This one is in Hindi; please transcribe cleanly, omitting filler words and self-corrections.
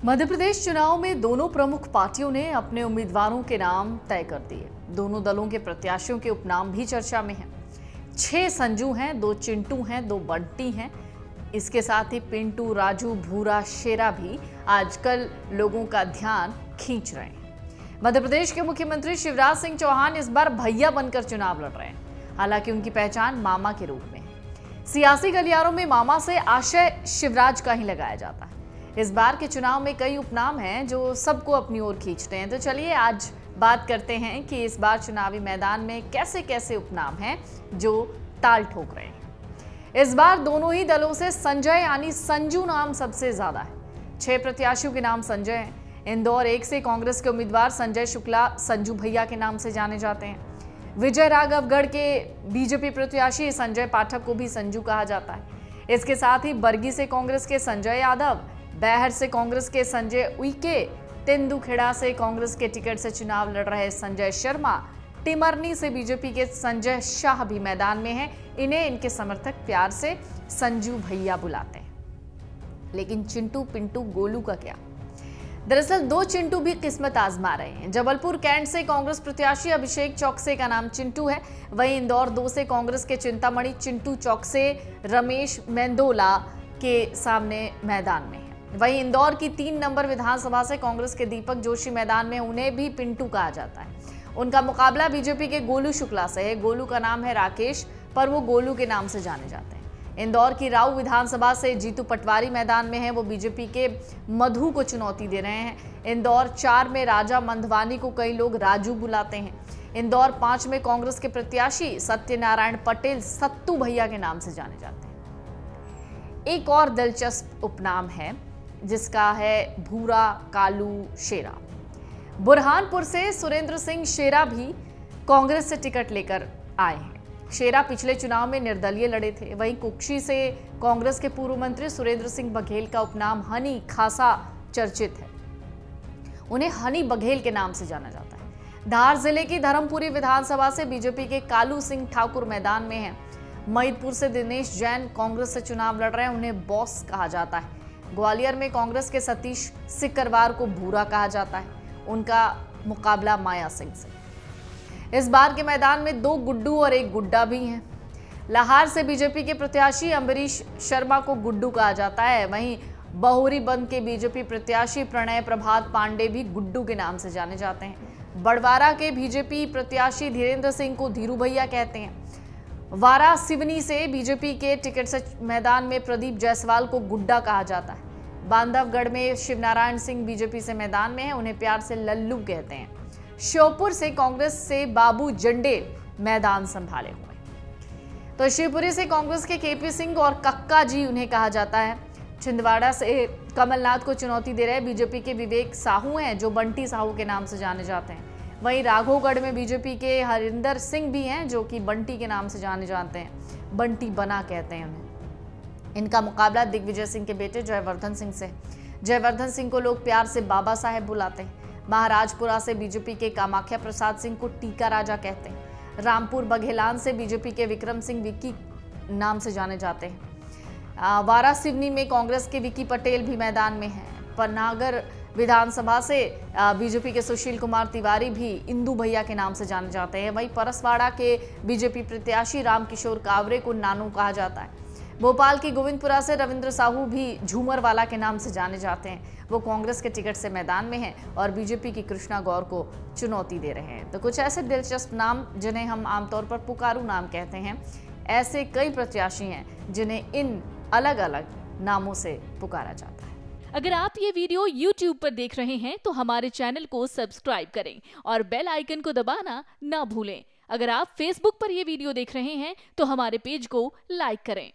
मध्य प्रदेश चुनाव में दोनों प्रमुख पार्टियों ने अपने उम्मीदवारों के नाम तय कर दिए। दोनों दलों के प्रत्याशियों के उपनाम भी चर्चा में हैं। 6 संजू हैं, 2 चिंटू हैं, 2 बंटी हैं। इसके साथ ही पिंटू, राजू, भूरा, शेरा भी आजकल लोगों का ध्यान खींच रहे हैं। मध्य प्रदेश के मुख्यमंत्री शिवराज सिंह चौहान इस बार भैया बनकर चुनाव लड़ रहे हैं। हालांकि उनकी पहचान मामा के रूप में है। सियासी गलियारों में मामा से आशय शिवराज का ही लगाया जाता है। इस बार के चुनाव में कई उपनाम हैं जो सबको अपनी ओर खींचते हैं। तो चलिए आज बात करते हैं कि इस बार चुनावी मैदान में कैसे कैसे उपनाम हैं जो ताल ठोक रहे हैं। इस बार दोनों ही दलों से संजय यानी संजू नाम सबसे ज्यादा है। 6 प्रत्याशियों के नाम संजय हैं। इंदौर 1 से कांग्रेस के उम्मीदवार संजय शुक्ला संजू भैया के नाम से जाने जाते हैं। विजय राघवगढ़ के बीजेपी प्रत्याशी संजय पाठक को भी संजू कहा जाता है। इसके साथ ही बरगी से कांग्रेस के संजय यादव, बैहर से कांग्रेस के संजय उइके, तेंदुखेड़ा से कांग्रेस के टिकट से चुनाव लड़ रहे संजय शर्मा, टिमरनी से बीजेपी के संजय शाह भी मैदान में हैं। इन्हें इनके समर्थक प्यार से संजू भैया बुलाते हैं। लेकिन चिंटू, पिंटू, गोलू का क्या? दरअसल 2 चिंटू भी किस्मत आजमा रहे हैं। जबलपुर कैंट से कांग्रेस प्रत्याशी अभिषेक चौकसे का नाम चिंटू है। वहीं इंदौर 2 से कांग्रेस के चिंतामणि चिंटू चौकसे रमेश मेंदोला के सामने मैदान में है। वहीं इंदौर की 3 नंबर विधानसभा से कांग्रेस के दीपक जोशी मैदान में, उन्हें भी पिंटू कहा जाता है। उनका मुकाबला बीजेपी के गोलू शुक्ला से है। गोलू का नाम है राकेश, पर वो गोलू के नाम से जाने जाते हैं। इंदौर की राऊ विधानसभा से जीतू पटवारी मैदान में है। वो बीजेपी के मधु को चुनौती दे रहे हैं। इंदौर 4 में राजा मंधवानी को कई लोग राजू बुलाते हैं। इंदौर 5 में कांग्रेस के प्रत्याशी सत्यनारायण पटेल सत्तू भैया के नाम से जाने जाते हैं। एक और दिलचस्प उपनाम है जिसका है भूरा, कालू, शेरा। बुरहानपुर से सुरेंद्र सिंह शेरा भी कांग्रेस से टिकट लेकर आए हैं। शेरा पिछले चुनाव में निर्दलीय लड़े थे। वहीं कुक्षी से कांग्रेस के पूर्व मंत्री सुरेंद्र सिंह बघेल का उपनाम हनी खासा चर्चित है। उन्हें हनी बघेल के नाम से जाना जाता है। धार जिले की धर्मपुरी विधानसभा से बीजेपी के कालू सिंह ठाकुर मैदान में है। मैदपुर से दिनेश जैन कांग्रेस से चुनाव लड़ रहे हैं। उन्हें बॉस कहा जाता है। ग्वालियर में कांग्रेस के सतीश सिकरवार को भूरा कहा जाता है। उनका मुकाबला माया सिंह से। इस बार के मैदान में 2 गुड्डू और 1 गुड्डा भी हैं। लाहौर से बीजेपी के प्रत्याशी अम्बरीश शर्मा को गुड्डू कहा जाता है। वहीं बहुरी बंद के बीजेपी प्रत्याशी प्रणय प्रभात पांडे भी गुड्डू के नाम से जाने जाते हैं। बड़वारा के बीजेपी प्रत्याशी धीरेन्द्र सिंह को धीरू भैया कहते हैं। वारा सिवनी से बीजेपी के टिकट से मैदान में प्रदीप जायसवाल को गुड्डा कहा जाता है। बांधवगढ़ में शिवनारायण सिंह बीजेपी से मैदान में है। उन्हें प्यार से लल्लू कहते हैं। श्योपुर से कांग्रेस से बाबू जंडेल मैदान संभाले हुए। तो शिवपुरी से कांग्रेस के केपी सिंह और कक्का जी उन्हें कहा जाता है। छिंदवाड़ा से कमलनाथ को चुनौती दे रहे बीजेपी के विवेक साहू हैं जो बंटी साहू के नाम से जाने जाते हैं। वहीं राघोगढ़ में बीजेपी के हरिंदर सिंह भी हैं जो कि बंटी के नाम से जाने जाते हैं। बंटी बना कहते हैं उन्हें। इनका मुकाबला दिग्विजय सिंह के बेटे जयवर्धन सिंह से। जयवर्धन सिंह को लोग प्यार से बाबा साहेब बुलाते हैं। महाराजपुरा से बीजेपी के कामाख्या प्रसाद सिंह को टीका राजा कहते हैं। रामपुर बघेलान से बीजेपी के विक्रम सिंह विक्की नाम से जाने जाते हैं। वारा सिवनी में कांग्रेस के विक्की पटेल भी मैदान में हैं। पन्नागर विधानसभा से बीजेपी के सुशील कुमार तिवारी भी इंदू भैया के नाम से जाने जाते हैं। वहीं परसवाड़ा के बीजेपी प्रत्याशी रामकिशोर कावरे को नानू कहा जाता है। भोपाल की गोविंदपुरा से रविंद्र साहू भी झूमर वाला के नाम से जाने जाते हैं। वो कांग्रेस के टिकट से मैदान में हैं और बीजेपी की कृष्णा गौर को चुनौती दे रहे हैं। तो कुछ ऐसे दिलचस्प नाम जिन्हें हम आमतौर पर पुकारू नाम कहते हैं। ऐसे कई प्रत्याशी हैं जिन्हें इन अलग अलग नामों से पुकारा जाता है। अगर आप ये वीडियो YouTube पर देख रहे हैं तो हमारे चैनल को सब्सक्राइब करें और बेल आइकन को दबाना ना भूलें। अगर आप Facebook पर ये वीडियो देख रहे हैं तो हमारे पेज को लाइक करें।